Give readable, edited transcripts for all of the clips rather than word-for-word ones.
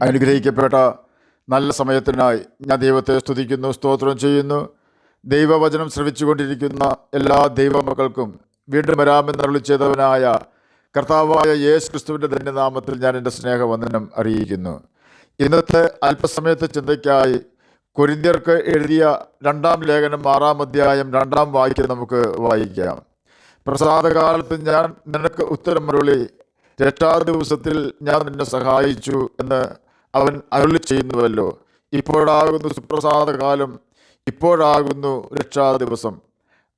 അനുഗ്രഹിക്കപ്പെട്ട നല്ല സമയത്തിനായി ഞാൻ ദൈവത്തെ സ്തുതിക്കുന്നു, സ്തോത്രം ചെയ്യുന്നു. ദൈവവചനം ശ്രവിച്ചുകൊണ്ടിരിക്കുന്ന എല്ലാ ദൈവമക്കൾക്കും വീണ്ടും വരാമെന്നരുളി ചെയ്തവനായ കർത്താവായ യേശു ക്രിസ്തുവിൻ്റെ ധന്യനാമത്തിൽ ഞാൻ എൻ്റെ സ്നേഹവന്ദനം അറിയിക്കുന്നു. ഇന്നത്തെ അല്പസമയത്തെ ചിന്തയ്ക്കായി കൊരിന്ത്യർക്ക് എഴുതിയ 2-ാം ലേഖനം 6-ാം അധ്യായം 2-ാം വാക്യം നമുക്ക് വായിക്കാം. പ്രസാദകാലത്ത് ഞാൻ നിനക്ക് ഉത്തരമരുളി, രക്ഷാ ദിവസത്തിൽ ഞാൻ നിന്നെ സഹായിച്ചു എന്ന് അവൻ അരുളി ചെയ്യുന്നുവല്ലോ. ഇപ്പോഴാകുന്നു സുപ്രസാദകാലം, ഇപ്പോഴാകുന്നു രക്ഷാ ദിവസം.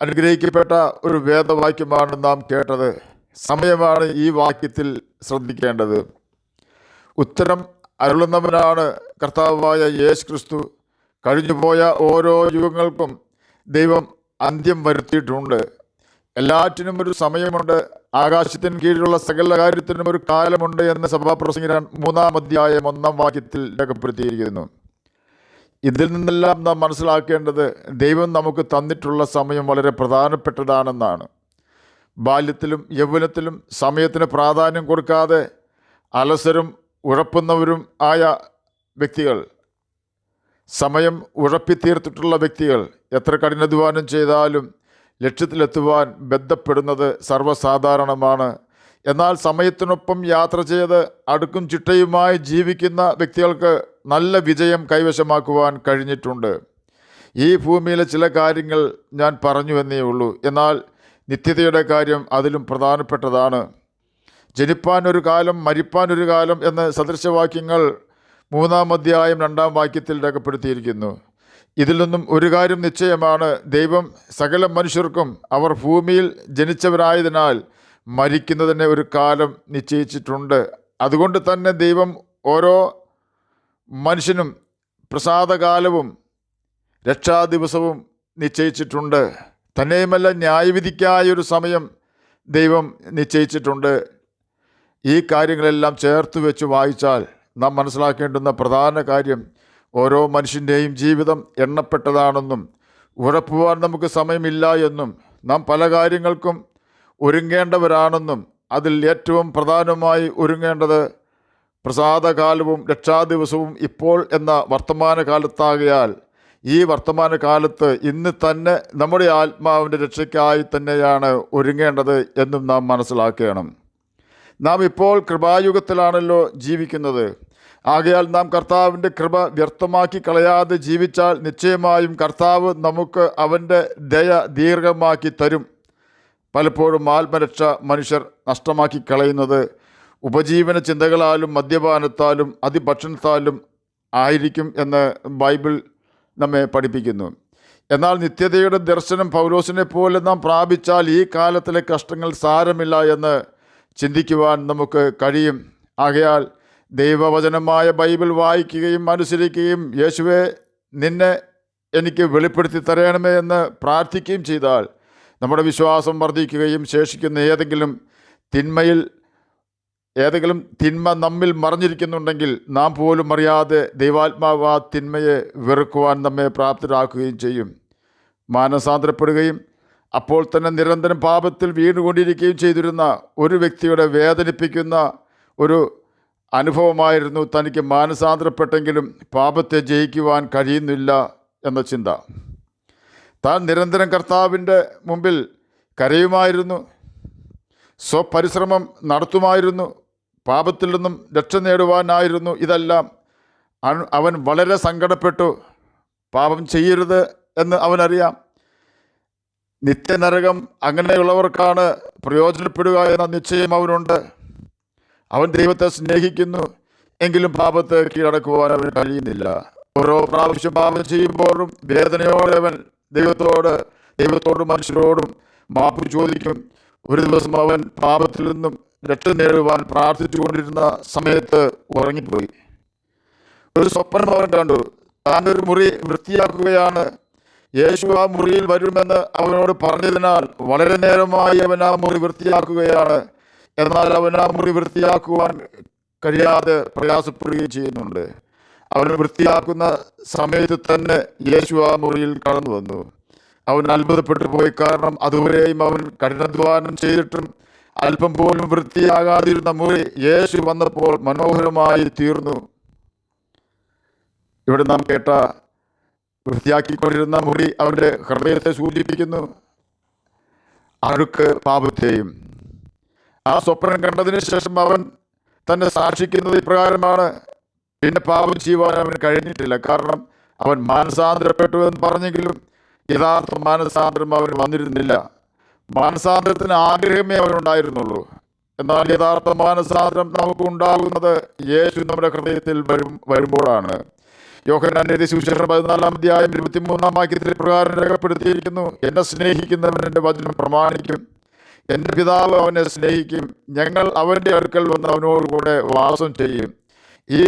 അനുഗ്രഹിക്കപ്പെട്ട ഒരു വേദവാക്യമാണ് നാം കേട്ടത്. സമയമാണ് ഈ വാക്യത്തിൽ ശ്രദ്ധിക്കേണ്ടത്. ഉത്തരം അരുളുന്നവനാണ് കർത്താവായ യേശു ക്രിസ്തു. കഴിഞ്ഞുപോയ ഓരോ യുഗങ്ങൾക്കും ദൈവം അന്ത്യം വരുത്തിയിട്ടുണ്ട്. എല്ലാറ്റിനും ഒരു സമയമുണ്ട്. ആകാശത്തിന് കീഴിലുള്ള സകല കാര്യത്തിനും ഒരു കാലമുണ്ട് എന്ന് സഭാപ്രസംഗം 3-ാം അധ്യായം 1-ാം വാക്യത്തിൽ രേഖപ്പെടുത്തിയിരിക്കുന്നു. ഇതിൽ നിന്നെല്ലാം നാം മനസ്സിലാക്കേണ്ടത് ദൈവം നമുക്ക് തന്നിട്ടുള്ള സമയം വളരെ പ്രധാനപ്പെട്ടതാണെന്നാണ്. ബാല്യത്തിലും യൗവനത്തിലും സമയത്തിന് പ്രാധാന്യം കൊടുക്കാതെ അലസരും ഉഴപ്പുന്നവരും ആയ വ്യക്തികൾ, സമയം ഉഴപ്പിത്തീർത്തിട്ടുള്ള വ്യക്തികൾ എത്ര കഠിനാധ്വാനം ചെയ്താലും ലക്ഷ്യത്തിലെത്തുവാൻ ബന്ധപ്പെടുന്നത് സർവ്വസാധാരണമാണ്. എന്നാൽ സമയത്തിനൊപ്പം യാത്ര ചെയ്ത് അടുക്കും ചിട്ടയുമായി ജീവിക്കുന്ന വ്യക്തികൾക്ക് നല്ല വിജയം കൈവശമാക്കുവാൻ കഴിഞ്ഞിട്ടുണ്ട്. ഈ ഭൂമിയിലെ ചില കാര്യങ്ങൾ ഞാൻ പറഞ്ഞു എന്നേ ഉള്ളൂ. എന്നാൽ നിത്യതയുടെ കാര്യം അതിലും പ്രധാനപ്പെട്ടതാണ്. ജനിപ്പാനൊരു കാലം, മരിപ്പാനൊരു കാലം എന്ന് സദൃശവാക്യങ്ങൾ 3-ാം അധ്യായം 2-ാം വാക്യത്തിൽ രേഖപ്പെടുത്തിയിരിക്കുന്നു. ഇതിൽ നിന്നും ഒരു കാര്യം നിശ്ചയമാണ്: ദൈവം സകല മനുഷ്യർക്കും അവർ ഭൂമിയിൽ ജനിച്ചവരായതിനാൽ മരിക്കുന്നതിന് ഒരു കാലം നിശ്ചയിച്ചിട്ടുണ്ട്. അതുകൊണ്ട് തന്നെ ദൈവം ഓരോ മനുഷ്യനും പ്രസാദകാലവും രക്ഷാദിവസവും നിശ്ചയിച്ചിട്ടുണ്ട്. തന്നെയുമല്ല, ന്യായവിധിക്കായൊരു സമയം ദൈവം നിശ്ചയിച്ചിട്ടുണ്ട്. ഈ കാര്യങ്ങളെല്ലാം ചേർത്ത് വെച്ച് വായിച്ചാൽ നാം മനസ്സിലാക്കേണ്ടുന്ന പ്രധാന കാര്യം ഓരോ മനുഷ്യൻ്റെയും ജീവിതം എണ്ണപ്പെട്ടതാണെന്നും ഉഴപ്പുവാൻ നമുക്ക് സമയമില്ല എന്നും നാം പല കാര്യങ്ങൾക്കും ഒരുങ്ങേണ്ടവരാണെന്നും അതിൽ ഏറ്റവും പ്രധാനമായി ഒരുങ്ങേണ്ടത് പ്രസാദകാലവും രക്ഷാദിവസവും ഇപ്പോൾ എന്ന വർത്തമാനകാലത്താകയാൽ ഈ വർത്തമാനകാലത്ത് ഇന്ന് തന്നെ നമ്മുടെ ആത്മാവിൻ്റെ രക്ഷയ്ക്കായി തന്നെയാണ് ഒരുങ്ങേണ്ടത് എന്നും നാം മനസ്സിലാക്കണം. നാം ഇപ്പോൾ കൃപായുഗത്തിലാണല്ലോ ജീവിക്കുന്നത്. ആകയാൽ നാം കർത്താവിൻ്റെ കൃപ വ്യർത്ഥമാക്കി കളയാതെ ജീവിച്ചാൽ നിശ്ചയമായും കർത്താവ് നമുക്ക് അവൻ്റെ ദയ ദീർഘമാക്കി തരും. പലപ്പോഴും ആത്മരക്ഷ മനുഷ്യർ നഷ്ടമാക്കി കളയുന്നത് ഉപജീവന ചിന്തകളാലും മദ്യപാനത്താലും അതിഭക്ഷണത്താലും ആയിരിക്കും എന്ന് ബൈബിൾ നമ്മെ പഠിപ്പിക്കുന്നു. എന്നാൽ നിത്യതയുടെ ദർശനം പൗലോസിനെ പോലെ നാം പ്രാപിച്ചാൽ ഈ കാലത്തിലെ കഷ്ടങ്ങൾ സാരമില്ല എന്ന് ചിന്തിക്കുവാൻ നമുക്ക് കഴിയും. ആകയാൽ ദൈവവചനമായ ബൈബിൾ വായിക്കുകയും അനുസരിക്കുകയും യേശുവേ നിന്നെ എനിക്ക് വെളിപ്പെടുത്തി തരണമേ എന്ന് പ്രാർത്ഥിക്കുകയും ചെയ്താൽ നമ്മുടെ വിശ്വാസം വർദ്ധിക്കുകയും ശേഷിക്കുന്ന ഏതെങ്കിലും തിന്മ നമ്മിൽ മറഞ്ഞിരിക്കുന്നുണ്ടെങ്കിൽ നാം പോലും അറിയാതെ ദൈവാത്മാവ് ആ തിന്മയെ വെറുക്കുവാൻ നമ്മെ പ്രാപ്തരാക്കുകയും ചെയ്യും. മാനസാന്തരപ്പെടുകയും അപ്പോൾ തന്നെ നിരന്തരം പാപത്തിൽ വീണുകൊണ്ടിരിക്കുകയും ചെയ്തിരുന്ന ഒരു വ്യക്തിയുടെ വേദനിപ്പിക്കുന്ന ഒരു അനുഭവമായിരുന്നു തനിക്ക് മാനസാന്തരപ്പെട്ടെങ്കിലും പാപത്തെ ജയിക്കുവാൻ കഴിയുന്നില്ല എന്ന ചിന്ത. താൻ നിരന്തരം കർത്താവിൻ്റെ മുമ്പിൽ കരയുമായിരുന്നു, സ്വപരിശ്രമം നടത്തുമായിരുന്നു, പാപത്തിൽ നിന്നും രക്ഷ നേടുവാനായിരുന്നു ഇതെല്ലാം. അവൻ വളരെ സങ്കടപ്പെട്ടു. പാപം ചെയ്യരുത് എന്ന് അവനറിയാം. നിത്യനരകം അങ്ങനെയുള്ളവർക്കാണ് പ്രയോജനപ്പെടുക എന്ന നിശ്ചയം അവനുണ്ട്. അവൻ ദൈവത്തെ സ്നേഹിക്കുന്നു, എങ്കിലും പാപത്തെ കീഴടക്കുവാൻ അവന് കഴിയുന്നില്ല. ഓരോ പ്രാവശ്യം പാപം ചെയ്യുമ്പോഴും വേദനയോടെ അവൻ ദൈവത്തോടും മനുഷ്യരോടും മാപ്പ് ചോദിക്കും. ഒരു ദിവസം അവൻ പാപത്തിൽ നിന്നും രക്ഷ നേടുവാൻ പ്രാർത്ഥിച്ചു കൊണ്ടിരുന്ന സമയത്ത് ഉറങ്ങിപ്പോയി. ഒരു സ്വപ്നം അവൻ കണ്ടു. താൻ ഒരു മുറി വൃത്തിയാക്കുകയാണ്. യേശു ആ മുറിയിൽ വരുമെന്ന് അവനോട് പറഞ്ഞതിനാൽ വളരെ നേരമായി അവൻ ആ മുറി വൃത്തിയാക്കുകയാണ്. എന്നാൽ അവൻ ആ മുറി വൃത്തിയാക്കുവാൻ കഴിയാതെ പ്രയാസപ്പെടുകയും ചെയ്യുന്നുണ്ട്. അവൻ വൃത്തിയാക്കുന്ന സമയത്ത് തന്നെ യേശു ആ മുറിയിൽ കടന്നു വന്നു. അവൻ അത്ഭുതപ്പെട്ടു പോയി. കാരണം അതുവരെയും അവൻ കഠിനാധ്വാനം ചെയ്തിട്ടും അല്പം പോലും വൃത്തിയാകാതിരുന്ന മുറി യേശു വന്നപ്പോൾ മനോഹരമായി തീർന്നു. ഇവിടെ നാം കേട്ട വൃത്തിയാക്കിക്കൊണ്ടിരുന്ന മുറി അവൻ്റെ ഹൃദയത്തെ സൂചിപ്പിക്കുന്നു, അഴുക്ക് പാപത്തെയും. ആ സ്വപ്നം കണ്ടതിന് ശേഷം അവൻ തന്നെ സാക്ഷിക്കുന്നത് ഇപ്രകാരമാണ്: പിന്നെ പാപം ചെയ്യുവാൻ അവന് കഴിഞ്ഞിട്ടില്ല. കാരണം അവൻ മാനസാന്തരപ്പെട്ടു എന്ന് പറഞ്ഞെങ്കിലും യഥാർത്ഥ മാനസാന്തരം അവന് വന്നിരുന്നില്ല. മാനസാന്തരത്തിന് ആഗ്രഹമേ അവനുണ്ടായിരുന്നുള്ളൂ. എന്നാൽ യഥാർത്ഥ മാനസാന്തരം നമുക്ക് ഉണ്ടാകുന്നത് യേശു നമ്മുടെ ഹൃദയത്തിൽ വരുമ്പോഴാണ്. യോഹന്നാൻ എഴുതിയ സുവിശേഷം 14-ാം അധ്യായം 23-ാം വാക്യത്തിൽ പ്രകാരം രേഖപ്പെടുത്തിയിരിക്കുന്നു: എന്നെ സ്നേഹിക്കുന്നവൻ എൻ്റെ വചനം പ്രമാണിക്കും, എൻ്റെ പിതാവ് അവനെ സ്നേഹിക്കും, ഞങ്ങൾ അവൻ്റെ അടുക്കൽ വന്ന് അവനോടുകൂടെ വാസം ചെയ്യും. ഈ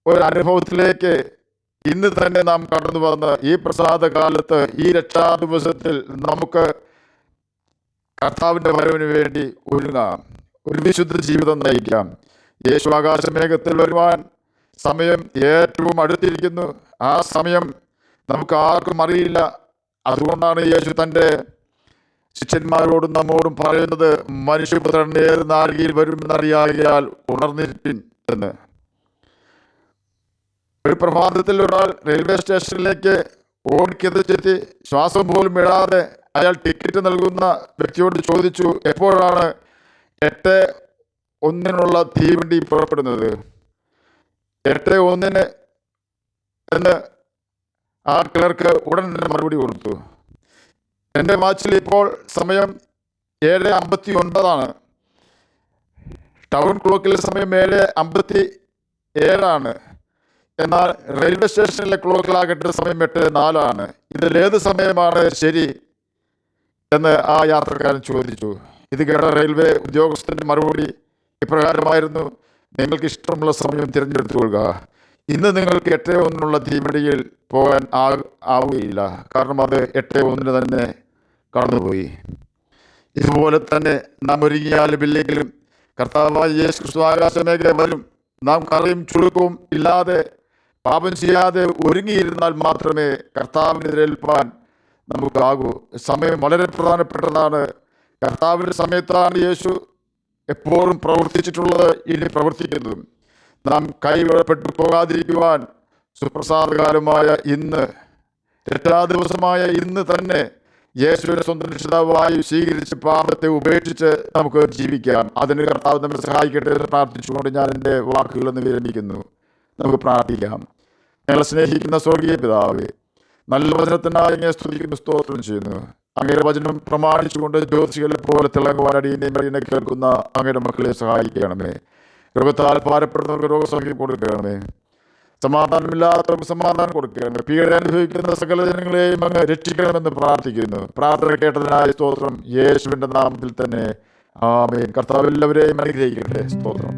ഒരു അനുഭവത്തിലേക്ക് ഇന്ന് തന്നെ നാം കടന്നു വന്ന് ഈ പ്രസാദ കാലത്ത്, ഈ രക്ഷാ ദിവസത്തിൽ നമുക്ക് കർത്താവിൻ്റെ വരവിന് വേണ്ടി ഒരുങ്ങാം, ഒരു വിശുദ്ധ ജീവിതം നയിക്കാം. യേശു ആകാശമേഘത്തിൽ വരുവാൻ സമയം ഏറ്റവും അടുത്തിരിക്കുന്നു. ആ സമയം നമുക്ക് ആർക്കും അറിയില്ല. അതുകൊണ്ടാണ് യേശു തൻ്റെ ശിഷ്യന്മാരോടും നമ്മോടും പറയുന്നത്, മനുഷ്യപുത്രൻ ഏത് നാഴികയിൽ വരുമെന്നറിയാകിയാൽ ഉണർന്നിരിപ്പിൻ എന്ന്. ഒരു പ്രഭാതത്തിൽ ഒരാൾ റെയിൽവേ സ്റ്റേഷനിലേക്ക് ഓടിക്കെത്തിച്ചെത്തി ശ്വാസം പോലും വിടാതെ അയാൾ ടിക്കറ്റ് നൽകുന്ന വ്യക്തിയോട് ചോദിച്ചു, എപ്പോഴാണ് 8:01 തീവണ്ടി പുറപ്പെടുന്നത്? 8:01 എന്ന് ആ ക്ലർക്ക് ഉടൻ തന്നെ മറുപടി കൊടുത്തു. എൻ്റെ വാച്ചിൽ ഇപ്പോൾ സമയം 7:59. ടൗൺ ക്ലോക്കിലെ സമയം 7:57. എന്നാൽ റെയിൽവേ സ്റ്റേഷനിലെ ക്ലോക്കിലാകട്ടെ സമയം 8:04. ഇതിലേത് സമയമാണ് ശരി എന്ന് ആ യാത്രക്കാരൻ ചോദിച്ചു. ഇത് കേട്ട റെയിൽവേ ഉദ്യോഗസ്ഥൻ്റെ മറുപടി ഇപ്രകാരമായിരുന്നു: നിങ്ങൾക്ക് ഇഷ്ടമുള്ള സമയം തിരഞ്ഞെടുത്തുകൊള്ളുക. ഇന്ന് നിങ്ങൾക്ക് 8:01 തീവണ്ടിയിൽ പോകാൻ ആവുകയില്ല. കാരണം അത് 8:01 തന്നെ കടന്നുപോയി. ഇതുപോലെ തന്നെ നാം ഒരുങ്ങിയാലും ഇല്ലെങ്കിലും കർത്താവായ യേശു ക്രിസ്തു ആകാശമേഘ വരും. നാം കറിയും ചുരുക്കവും ഇല്ലാതെ പാപം ചെയ്യാതെ ഒരുങ്ങിയിരുന്നാൽ മാത്രമേ കർത്താവിനെ എതിരേൽപ്പാൻ നമുക്കാകൂ. സമയം വളരെ പ്രധാനപ്പെട്ടതാണ്. കർത്താവിൻ്റെ സമയത്താണ് യേശു എപ്പോഴും പ്രവർത്തിച്ചിട്ടുള്ളത്, ഇനി പ്രവർത്തിക്കുന്നതും. നാം കൈവിടപ്പെട്ടു പോകാതിരിക്കുവാൻ സുപ്രസാദകാലമായ ഇന്ന്, രക്ഷാ ദിവസമായ ഇന്ന് തന്നെ യേശുവിനെ സ്വന്തം രക്ഷിതാവായി സ്വീകരിച്ച് പാപത്തെ ഉപേക്ഷിച്ച് നമുക്ക് ജീവിക്കാം. അതിന് കർത്താവ് നമ്മെ സഹായിക്കട്ടെ എന്ന് പ്രാർത്ഥിച്ചുകൊണ്ട് ഞാൻ എൻ്റെ വാക്കുകളെന്ന് വിരമിക്കുന്നു. നമുക്ക് പ്രാർത്ഥിക്കാം. ഞങ്ങളെ സ്നേഹിക്കുന്ന സ്വർഗീയ പിതാവേ, നല്ല വചനത്തിനായി ഞാൻ സ്തുതിക്കുന്നു, സ്തോത്രം ചെയ്യുന്നു. അങ്ങയുടെ വചനം പ്രമാണിച്ചുകൊണ്ട് ജ്യോതിഷികളെ പോലെ തിളങ്ങുവാൻ അടിയനെ കേൾക്കുന്ന അങ്ങയുടെ മക്കളെ സഹായിക്കണമേ. രോഗത്താൽ ഭാരപ്പെടുന്നവർക്ക് രോഗസൗഖ്യം കൊടുക്കണമേ. സമാധാനമില്ലാത്തവർക്ക് സമാധാനം കൊടുക്കണമേ. പീഡ അനുഭവിക്കുന്ന സകല ജനങ്ങളെയും അങ്ങ് രക്ഷിക്കണമെന്ന് പ്രാർത്ഥിക്കുന്നു. പ്രാർത്ഥന കേട്ടതിനായ സ്തോത്രം, യേശുവിൻ്റെ നാമത്തിൽ തന്നെ ആമേൻ. കർത്താവ് എല്ലാവരെയും അനുഗ്രഹിക്കട്ടെ. സ്തോത്രം.